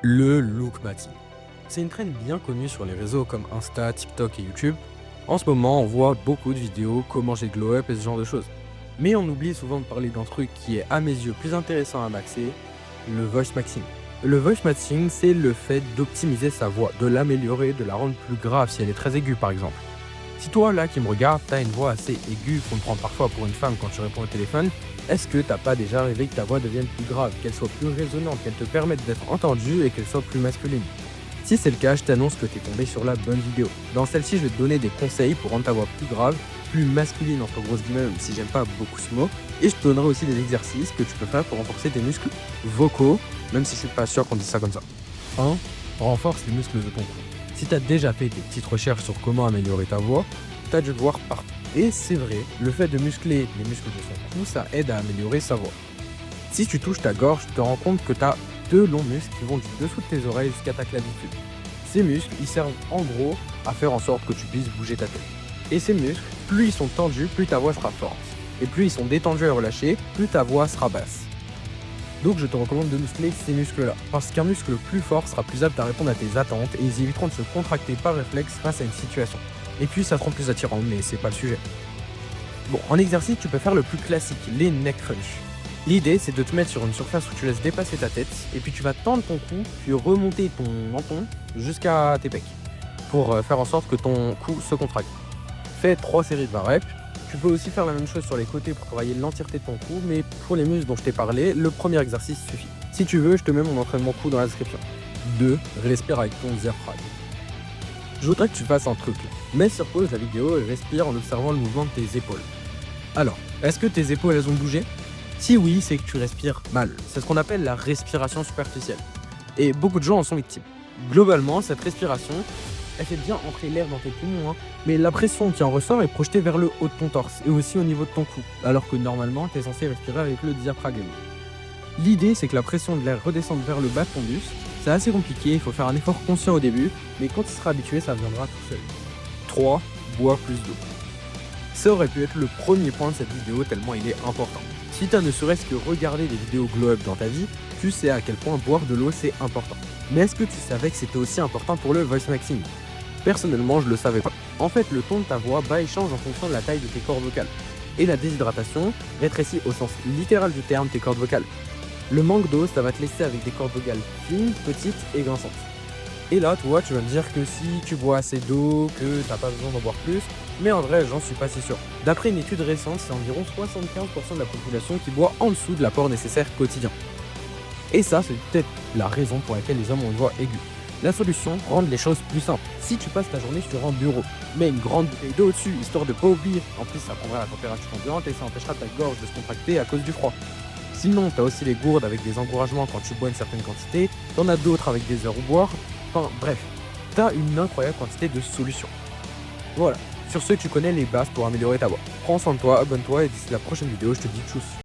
Le look matin. C'est une trend bien connue sur les réseaux comme Insta, TikTok et YouTube. En ce moment, on voit beaucoup de vidéos, comment j'ai glow up et ce genre de choses. Mais on oublie souvent de parler d'un truc qui est à mes yeux plus intéressant à maxer, le voice maxing. Le voice maxing, c'est le fait d'optimiser sa voix, de l'améliorer, de la rendre plus grave si elle est très aiguë par exemple. Si toi là qui me regarde, t'as une voix assez aiguë qu'on te prend parfois pour une femme quand tu réponds au téléphone, est-ce que t'as pas déjà rêvé que ta voix devienne plus grave, qu'elle soit plus résonnante, qu'elle te permette d'être entendue et qu'elle soit plus masculine? Si c'est le cas, je t'annonce que t'es tombé sur la bonne vidéo. Dans celle-ci, je vais te donner des conseils pour rendre ta voix plus grave, plus masculine entre grosses guillemets, même si j'aime pas beaucoup ce mot, et je te donnerai aussi des exercices que tu peux faire pour renforcer tes muscles vocaux, même si je suis pas sûr qu'on dise ça comme ça. 1. Renforce les muscles de ton cou. Si tu as déjà fait des petites recherches sur comment améliorer ta voix, tu as dû le voir partout. Et c'est vrai, le fait de muscler les muscles de son cou, ça aide à améliorer sa voix. Si tu touches ta gorge, tu te rends compte que tu as deux longs muscles qui vont du dessous de tes oreilles jusqu'à ta clavicule. Ces muscles, ils servent en gros à faire en sorte que tu puisses bouger ta tête. Et ces muscles, plus ils sont tendus, plus ta voix sera forte. Et plus ils sont détendus et relâchés, plus ta voix sera basse. Donc je te recommande de muscler ces muscles-là, parce qu'un muscle plus fort sera plus apte à répondre à tes attentes et ils éviteront de se contracter par réflexe face à une situation. Et puis ça te rend plus attirant, mais c'est pas le sujet. Bon, en exercice, tu peux faire le plus classique, les neck crunch. L'idée, c'est de te mettre sur une surface où tu laisses dépasser ta tête, et puis tu vas tendre ton cou, puis remonter ton menton jusqu'à tes pecs, pour faire en sorte que ton cou se contracte. Fais 3 séries de 20 reps. Tu peux aussi faire la même chose sur les côtés pour travailler l'entièreté de ton cou, mais pour les muscles dont je t'ai parlé, le premier exercice suffit. Si tu veux, je te mets mon entraînement cou dans la description. 2. Respire avec ton diaphragme. Je voudrais que tu fasses un truc là. Mets sur pause la vidéo et respire en observant le mouvement de tes épaules. Alors, est-ce que tes épaules elles ont bougé? Si oui, c'est que tu respires mal. C'est ce qu'on appelle la respiration superficielle. Et beaucoup de gens en sont victimes. Globalement, cette respiration, elle fait bien entrer l'air dans tes poumons, mais la pression qui en ressort est projetée vers le haut de ton torse et aussi au niveau de ton cou, alors que normalement, tu es censé respirer avec le diaphragme. L'idée, c'est que la pression de l'air redescende vers le bas de ton buste. C'est assez compliqué, il faut faire un effort conscient au début, mais quand tu seras habitué, ça viendra tout seul. 3. Bois plus d'eau. Ça aurait pu être le premier point de cette vidéo tellement il est important. Si tu as ne serait-ce que regardé des vidéos glow up dans ta vie, tu sais à quel point boire de l'eau c'est important. Mais est-ce que tu savais que c'était aussi important pour le voice maxing? Personnellement, je le savais pas. En fait, le ton de ta voix bat et change en fonction de la taille de tes cordes vocales. Et la déshydratation rétrécit au sens littéral du terme tes cordes vocales. Le manque d'eau, ça va te laisser avec des cordes vocales fines, petites et grinçantes. Et là, toi, tu vas me dire que si tu bois assez d'eau, que t'as pas besoin d'en boire plus, mais en vrai, j'en suis pas si sûr. D'après une étude récente, c'est environ 75% de la population qui boit en dessous de l'apport nécessaire quotidien. Et ça, c'est peut-être la raison pour laquelle les hommes ont une voix aiguë. La solution, rendre les choses plus simples. Si tu passes ta journée sur un bureau, mets une grande bouteille d'eau au-dessus, histoire de pas oublier. En plus, ça prendra la température ambiante et ça empêchera ta gorge de se contracter à cause du froid. Sinon, t'as aussi les gourdes avec des encouragements quand tu bois une certaine quantité, t'en as d'autres avec des heures où boire. Enfin, bref, t'as une incroyable quantité de solutions. Voilà, sur ce, tu connais les bases pour améliorer ta voix. Prends soin de toi, abonne-toi et d'ici la prochaine vidéo, je te dis tchuss.